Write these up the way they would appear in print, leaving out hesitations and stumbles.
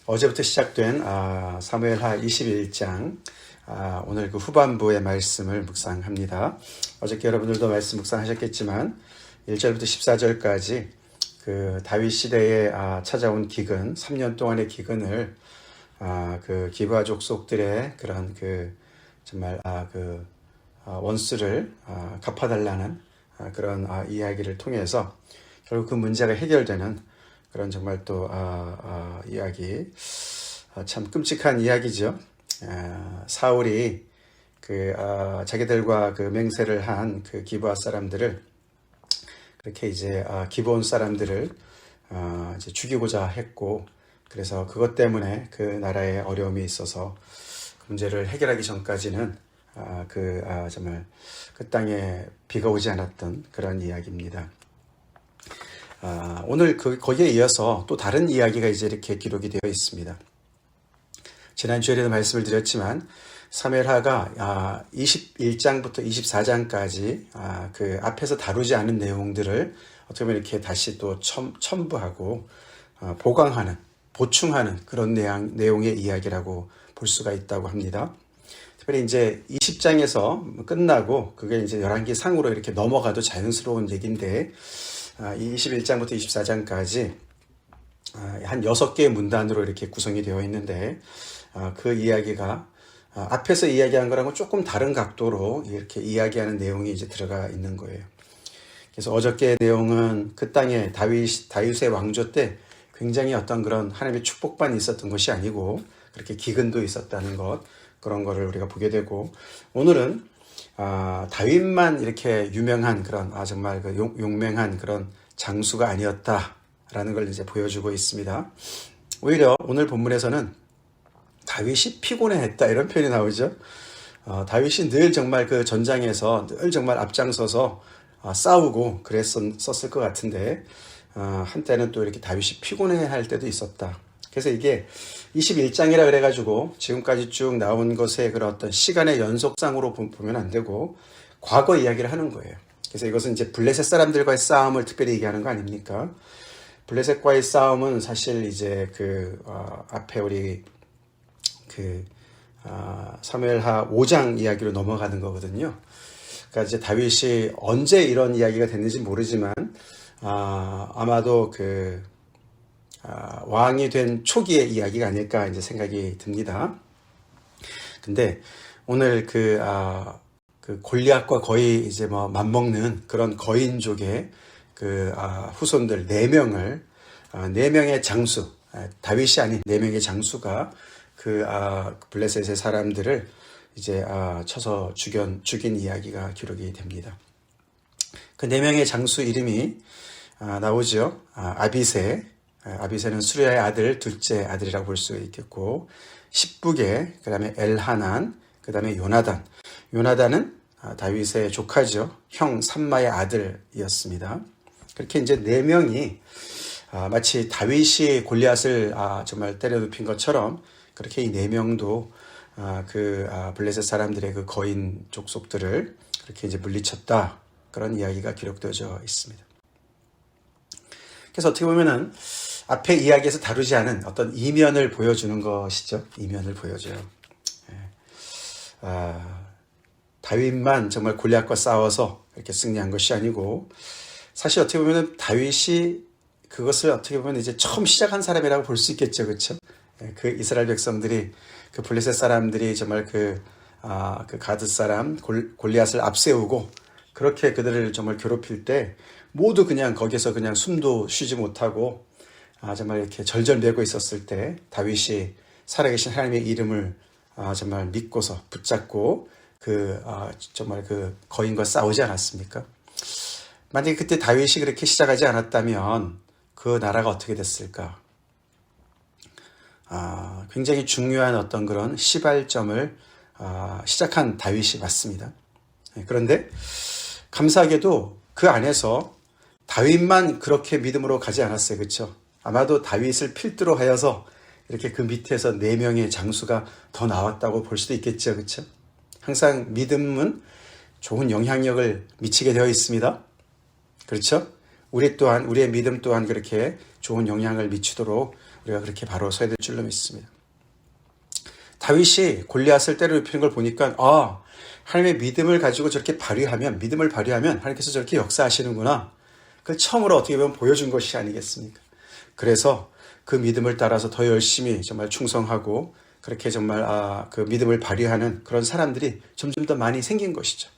어제부터 시작된 사무엘하 21장 오늘 그 후반부의 말씀을 묵상합니다. 어저께 여러분들도 말씀 묵상하셨겠지만 1절부터 14절까지 그 다윗 시대에 찾아온 기근, 3년 동안의 기근을 그 기브아 족속들의 그런 그 정말 그 원수를 갚아달라는 그런 이야기를 통해서 결국 그 문제가 해결되는 그런 정말 또 이야기, 참 끔찍한 이야기죠. 사울이 그 자기들과 그 맹세를 한 그 기브아 사람들을 그렇게 이제 기브온 사람들을 이제 죽이고자 했고, 그래서 그것 때문에 그 나라에 어려움이 있어서 그 문제를 해결하기 전까지는 정말 그 땅에 비가 오지 않았던 그런 이야기입니다. 오늘 거기에 이어서 또 다른 이야기가 이제 이렇게 기록이 되어 있습니다. 지난주에도 말씀을 드렸지만 사무엘하가 21장부터 24장까지 그 앞에서 다루지 않은 내용들을 어떻게 보면 이렇게 다시 또 첨부하고 보강하는, 보충하는 그런 내용의 이야기라고 볼 수가 있다고 합니다. 특별히 이제 20장에서 끝나고 그게 이제 11기 상으로 이렇게 넘어가도 자연스러운 얘기인데, 21장부터 24장까지 한 6개의 문단으로 이렇게 구성이 되어 있는데, 그 이야기가 앞에서 이야기한 거랑은 조금 다른 각도로 이렇게 이야기하는 내용이 이제 들어가 있는 거예요. 그래서 어저께의 내용은 그 땅에 다윗의 왕조 때 굉장히 어떤 그런 하나님의 축복만이 있었던 것이 아니고 그렇게 기근도 있었다는 것, 그런 거를 우리가 보게 되고, 오늘은 다윗만 이렇게 유명한 그런 정말 그 용맹한 그런 장수가 아니었다라는 걸 이제 보여주고 있습니다. 오히려 오늘 본문에서는 다윗이 피곤해했다 이런 표현이 나오죠. 다윗이 늘 정말 그 전장에서 늘 정말 앞장서서 싸우고 그랬었을 것 같은데, 한때는 또 이렇게 다윗이 피곤해할 때도 있었다. 그래서 이게 21장이라 그래가지고 지금까지 쭉 나온 것의 그런 어떤 시간의 연속상으로 보면 안 되고 과거 이야기를 하는 거예요. 그래서 이것은 이제 블레셋 사람들과의 싸움을 특별히 얘기하는 거 아닙니까? 블레셋과의 싸움은 사실 이제 앞에 우리 사무엘하 5장 이야기로 넘어가는 거거든요. 그러니까 이제 다윗이 언제 이런 이야기가 됐는지 모르지만 아마도 왕이 된 초기의 이야기가 아닐까 이제 생각이 듭니다. 근데 오늘 그 골리앗과 거의 이제 뭐 맞먹는 그런 거인족의 후손들 4명을 4명의 장수, 다윗이 아닌 4명의 장수가 블레셋의 사람들을 이제 쳐서 죽인 이야기가 기록이 됩니다. 그 4명의 장수 이름이 나오죠. 아비새는 수리아의 아들, 둘째 아들이라고 볼 수 있겠고, 십부게, 그 다음에 엘하난, 그 다음에 요나단은 다윗의 조카죠. 형 삼마의 아들이었습니다. 그렇게 이제 4명이 마치 다윗이 골리앗을 정말 때려눕힌 것처럼 그렇게 이 4명도 블레셋 사람들의 그 거인 족속들을 그렇게 이제 물리쳤다, 그런 이야기가 기록되어져 있습니다. 그래서 어떻게 보면은 앞에 이야기에서 다루지 않은 어떤 이면을 보여주는 것이죠. 이면을 보여줘요. 다윗만 정말 골리앗과 싸워서 이렇게 승리한 것이 아니고, 사실 어떻게 보면은 다윗이 그것을 어떻게 보면 이제 처음 시작한 사람이라고 볼 수 있겠죠. 그렇죠? 그 이스라엘 백성들이, 그 블레셋 사람들이 정말 그 가드 사람 골리앗을 앞세우고 그렇게 그들을 정말 괴롭힐 때 모두 그냥 거기서 그냥 숨도 쉬지 못하고 정말 이렇게 절절매고 있었을 때 다윗이 살아계신 하나님의 이름을 정말 믿고서 붙잡고 정말 그 거인과 싸우지 않았습니까? 만약에 그때 다윗이 그렇게 시작하지 않았다면 그 나라가 어떻게 됐을까? 굉장히 중요한 어떤 그런 시발점을 시작한 다윗이 맞습니다. 그런데 감사하게도 그 안에서 다윗만 그렇게 믿음으로 가지 않았어요. 그렇죠? 아마도 다윗을 필두로 하여서 이렇게 그 밑에서 4명의 장수가 더 나왔다고 볼 수도 있겠죠. 그렇죠? 항상 믿음은 좋은 영향력을 미치게 되어 있습니다. 그렇죠? 우리의 믿음 또한 그렇게 좋은 영향을 미치도록 우리가 그렇게 바로 서야 될 줄로 믿습니다. 다윗이 골리앗을 때려눕히는 걸 보니까 하나님의 믿음을 가지고 저렇게 믿음을 발휘하면 하나님께서 저렇게 역사하시는구나. 그걸 처음으로 어떻게 보면 보여준 것이 아니겠습니까? 그래서 그 믿음을 따라서 더 열심히 정말 충성하고 그렇게 정말 그 믿음을 발휘하는 그런 사람들이 점점 더 많이 생긴 것이죠.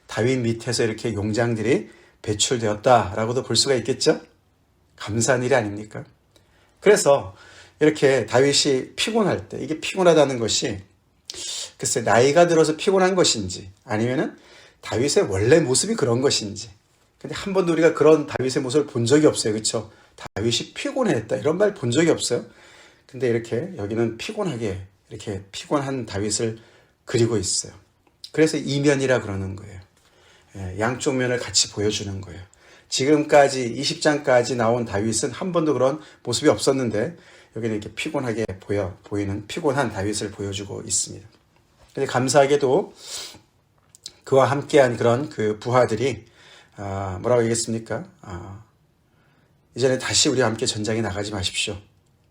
다윗 밑에서 이렇게 용장들이 배출되었다라고도 볼 수가 있겠죠? 감사한 일이 아닙니까? 그래서 이렇게 다윗이 피곤할 때, 이게 피곤하다는 것이 글쎄 나이가 들어서 피곤한 것인지 아니면은 다윗의 원래 모습이 그런 것인지. 근데 한 번도 우리가 그런 다윗의 모습을 본 적이 없어요. 그렇죠? 다윗이 피곤했다 이런 말 본 적이 없어요. 근데 이렇게 여기는 피곤하게 이렇게 피곤한 다윗을 그리고 있어요. 그래서 이면이라 그러는 거예요. 양쪽 면을 같이 보여주는 거예요. 지금까지 20장까지 나온 다윗은 한 번도 그런 모습이 없었는데 여기는 이렇게 피곤하게 보이는 피곤한 다윗을 보여주고 있습니다. 근데 감사하게도 그와 함께한 그런 그 부하들이 뭐라고 얘기했습니까? 이제는 다시 우리와 함께 전장에 나가지 마십시오.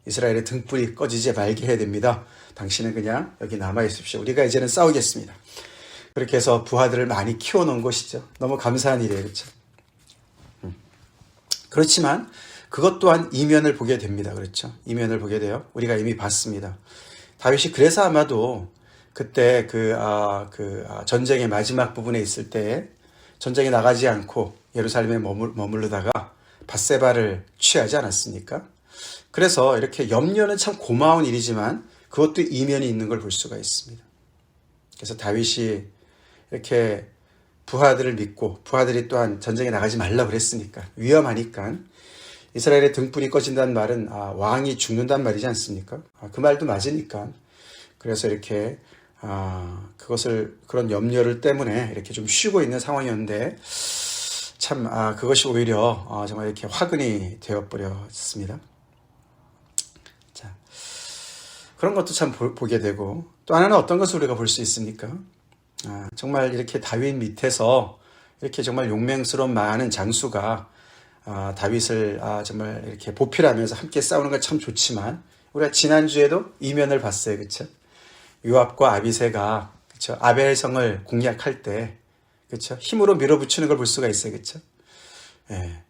이스라엘의 등불이 꺼지지 말게 해야 됩니다. 당신은 그냥 여기 남아 있으십시오. 우리가 이제는 싸우겠습니다. 그렇게 해서 부하들을 많이 키워놓은 것이죠. 너무 감사한 일이에요. 그렇죠? 그렇지만 그것 또한 이면을 보게 됩니다. 그렇죠? 이면을 보게 돼요. 우리가 이미 봤습니다. 다윗이 그래서 아마도 그때 전쟁의 마지막 부분에 있을 때 전쟁에 나가지 않고 예루살렘에 머무르다가 밧세바를 취하지 않았습니까? 그래서 이렇게 염려는 참 고마운 일이지만 그것도 이면이 있는 걸 볼 수가 있습니다. 그래서 다윗이 이렇게 부하들을 믿고 부하들이 또한 전쟁에 나가지 말라고 그랬으니까 위험하니까 이스라엘의 등불이 꺼진다는 말은 왕이 죽는다는 말이지 않습니까? 그 말도 맞으니까 그래서 이렇게 그런 염려를 때문에 이렇게 좀 쉬고 있는 상황이었는데 참 그것이 오히려 정말 이렇게 화근이 되어버렸습니다. 자, 그런 것도 참 보게 되고 또 하나는 어떤 것을 우리가 볼 수 있습니까? 정말 이렇게 다윗 밑에서 이렇게 정말 용맹스러운 많은 장수가 다윗을 정말 이렇게 보필하면서 함께 싸우는 건 참 좋지만 우리가 지난주에도 이면을 봤어요. 그렇죠? 요압과 아비새가 그렇죠? 아벨성을 공략할 때 그렇죠? 힘으로 밀어붙이는 걸 볼 수가 있어요. 그렇죠? 예.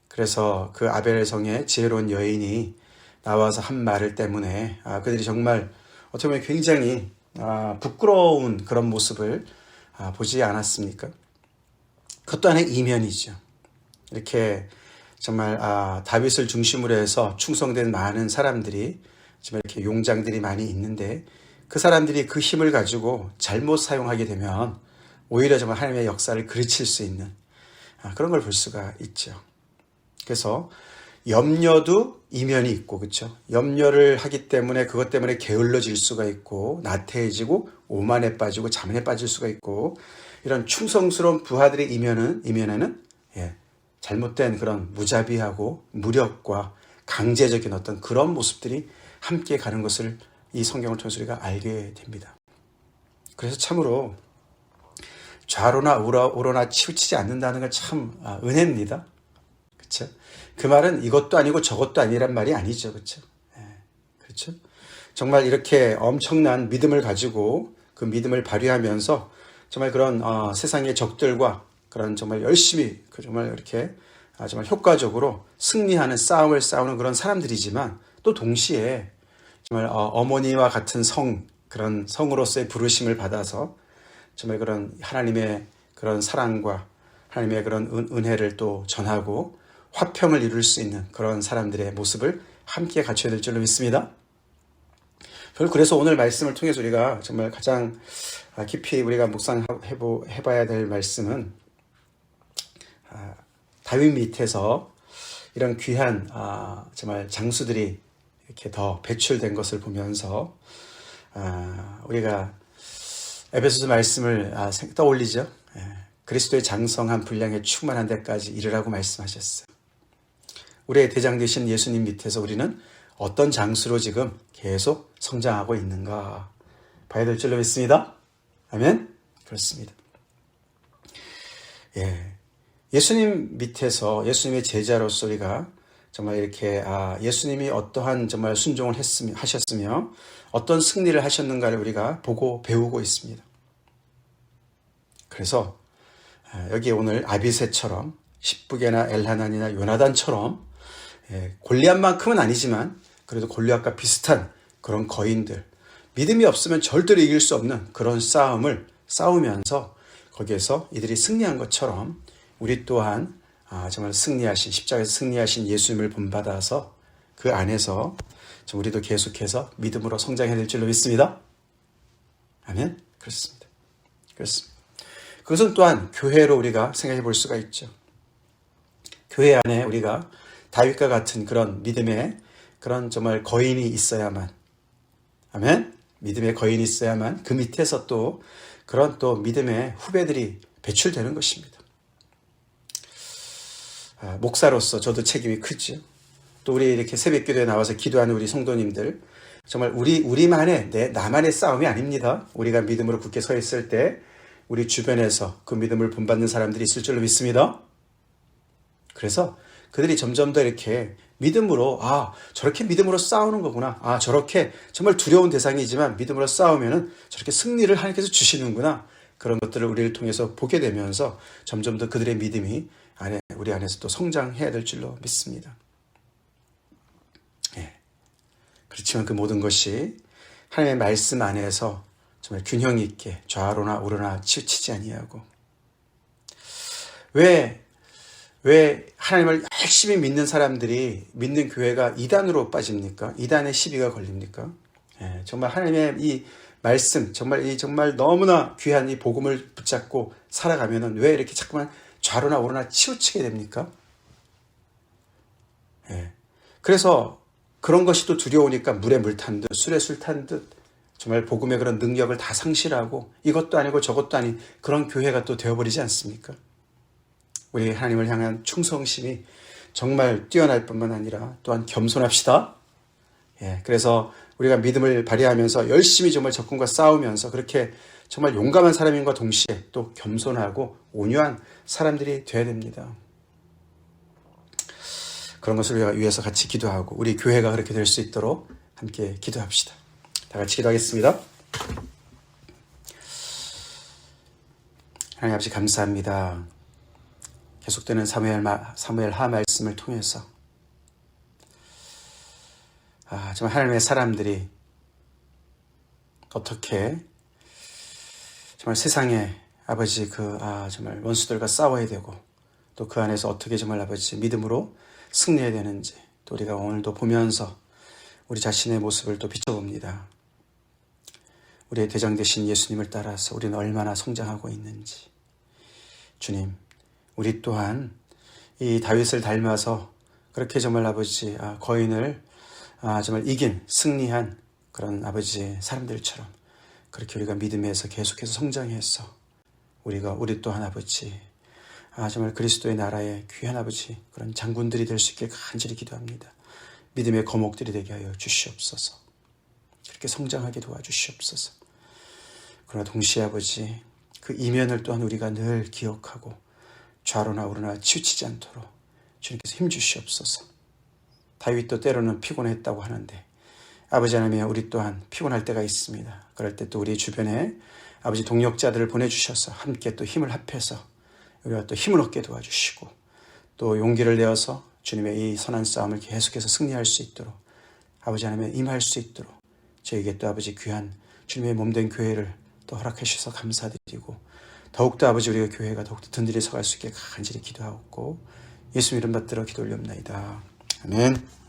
그래서 그 아벨성의 지혜로운 여인이 나와서 한 말 때문에 그들이 정말 어떻게 보면 굉장히 부끄러운 그런 모습을 보지 않았습니까? 그것도 하나의 이면이죠. 이렇게 정말 다윗을 중심으로 해서 충성된 많은 사람들이 정말 이렇게 용장들이 많이 있는데 그 사람들이 그 힘을 가지고 잘못 사용하게 되면 오히려 정말 하나님의 역사를 그르칠 수 있는 그런 걸 볼 수가 있죠. 그래서 염려도 이면이 있고 그렇죠. 염려를 하기 때문에 그것 때문에 게을러질 수가 있고 나태해지고 오만에 빠지고 자만에 빠질 수가 있고 이런 충성스러운 부하들의 이면에는 잘못된 그런 무자비하고 무력과 강제적인 어떤 그런 모습들이 함께 가는 것을 이 성경을 통해서 우리가 알게 됩니다. 그래서 참으로 좌로나 우로나 치우치지 않는다는 건 참 은혜입니다. 그렇죠? 그 말은 이것도 아니고 저것도 아니란 말이 아니죠. 그렇죠? 그렇죠? 정말 이렇게 엄청난 믿음을 가지고 그 믿음을 발휘하면서 정말 그런 세상의 적들과 그런 정말 열심히 정말 이렇게 정말 효과적으로 승리하는 싸움을 싸우는 그런 사람들이지만 또 동시에 정말 어머니와 같은 그런 성으로서의 부르심을 받아서 정말 그런 하나님의 그런 사랑과 하나님의 그런 은혜를 또 전하고 화평을 이룰 수 있는 그런 사람들의 모습을 함께 갖춰야 될 줄로 믿습니다. 그래서 오늘 말씀을 통해서 우리가 정말 가장 깊이 우리가 묵상해봐야 될 말씀은 다윗 밑에서 이런 귀한 정말 장수들이 이렇게 더 배출된 것을 보면서 우리가 에베소서 말씀을 떠올리죠. 그리스도의 장성한 분량에 충만한 데까지 이르라고 말씀하셨어요. 우리의 대장 되신 예수님 밑에서 우리는 어떤 장수로 지금 계속 성장하고 있는가 봐야 될 줄로 믿습니다. 아멘? 그렇습니다. 예수님 밑에서 예수님의 제자로서 우리가 정말 이렇게 예수님이 어떠한 정말 순종을 하셨으며 어떤 승리를 하셨는가를 우리가 보고 배우고 있습니다. 그래서 여기 오늘 아비새처럼 십부게나 엘하난이나 요나단처럼 골리앗만큼은 아니지만 그래도 골리앗과 비슷한 그런 거인들, 믿음이 없으면 절대로 이길 수 없는 그런 싸움을 싸우면서 거기에서 이들이 승리한 것처럼 우리 또한 정말 승리하신, 십자가에서 승리하신 예수님을 본받아서 그 안에서 우리도 계속해서 믿음으로 성장해야 될 줄로 믿습니다. 아멘. 그렇습니다. 그것은 또한 교회로 우리가 생각해 볼 수가 있죠. 교회 안에 우리가 다윗과 같은 그런 믿음의 그런 정말 거인이 있어야만, 아멘. 믿음의 거인이 있어야만 그 밑에서 또 그런 또 믿음의 후배들이 배출되는 것입니다. 목사로서 저도 책임이 크죠. 또 우리 이렇게 새벽기도에 나와서 기도하는 우리 성도님들, 정말 우리만의 나만의 싸움이 아닙니다. 우리가 믿음으로 굳게 서 있을 때 우리 주변에서 그 믿음을 본받는 사람들이 있을 줄로 믿습니다. 그래서 그들이 점점 더 이렇게 믿음으로 저렇게 믿음으로 싸우는 거구나. 저렇게 정말 두려운 대상이지만 믿음으로 싸우면은 저렇게 승리를 하나님께서 주시는구나. 그런 것들을 우리를 통해서 보게 되면서 점점 더 그들의 믿음이 우리 안에서 또 성장해야 될 줄로 믿습니다. 그렇지만 그 모든 것이 하나님의 말씀 안에서 정말 균형 있게 좌로나 우로나 치우치지 아니하고, 왜 하나님을 열심히 믿는 사람들이 믿는 교회가 이단으로 빠집니까? 이단의 시비가 걸립니까? 정말 하나님의 이 말씀, 정말 너무나 귀한 이 복음을 붙잡고 살아가면은 왜 이렇게 자꾸만 좌로나 우로나 치우치게 됩니까? 그래서 그런 것이 또 두려우니까 물에 물 탄 듯, 술에 술 탄 듯, 정말 복음의 그런 능력을 다 상실하고 이것도 아니고 저것도 아닌 그런 교회가 또 되어버리지 않습니까? 우리 하나님을 향한 충성심이 정말 뛰어날 뿐만 아니라 또한 겸손합시다. 그래서 우리가 믿음을 발휘하면서 열심히 정말 적군과 싸우면서 그렇게 정말 용감한 사람인과 동시에 또 겸손하고 온유한 사람들이 되어야 됩니다. 그런 것을 우리가 위해서 같이 기도하고 우리 교회가 그렇게 될 수 있도록 함께 기도합시다. 다 같이 기도하겠습니다. 하나님 아버지 감사합니다. 계속되는 사무엘하 말씀을 통해서 정말 하나님의 사람들이 어떻게 정말 세상에 아버지 정말 원수들과 싸워야 되고 또 그 안에서 어떻게 정말 아버지 믿음으로 승리해야 되는지 또 우리가 오늘도 보면서 우리 자신의 모습을 또 비춰봅니다. 우리의 대장 되신 예수님을 따라서 우리는 얼마나 성장하고 있는지. 주님, 우리 또한 이 다윗을 닮아서 그렇게 정말 아버지 거인을 정말 이긴 승리한 그런 아버지 사람들처럼 그렇게 우리가 믿음에서 계속해서 성장해서 우리 또한 아버지 정말 그리스도의 나라의 귀한 아버지 그런 장군들이 될 수 있게 간절히 기도합니다. 믿음의 거목들이 되게 하여 주시옵소서. 그렇게 성장하게 도와주시옵소서. 그러나 동시에 아버지 그 이면을 또한 우리가 늘 기억하고 좌로나 우로나 치우치지 않도록 주님께서 힘주시옵소서. 다윗도 때로는 피곤했다고 하는데 아버지 하나님 우리 또한 피곤할 때가 있습니다. 그럴 때 또 우리 주변에 아버지 동력자들을 보내주셔서 함께 또 힘을 합해서 우리가 또 힘을 얻게 도와주시고 또 용기를 내어서 주님의 이 선한 싸움을 계속해서 승리할 수 있도록 아버지 하나님 임할 수 있도록 저에게 또 아버지 귀한 주님의 몸된 교회를 또 허락해 주셔서 감사드리고 더욱더 아버지 우리가 교회가 더욱더 든든히 서갈 수 있게 간절히 기도하고 예수 이름 받들어 기도 올리옵나이다. 아멘.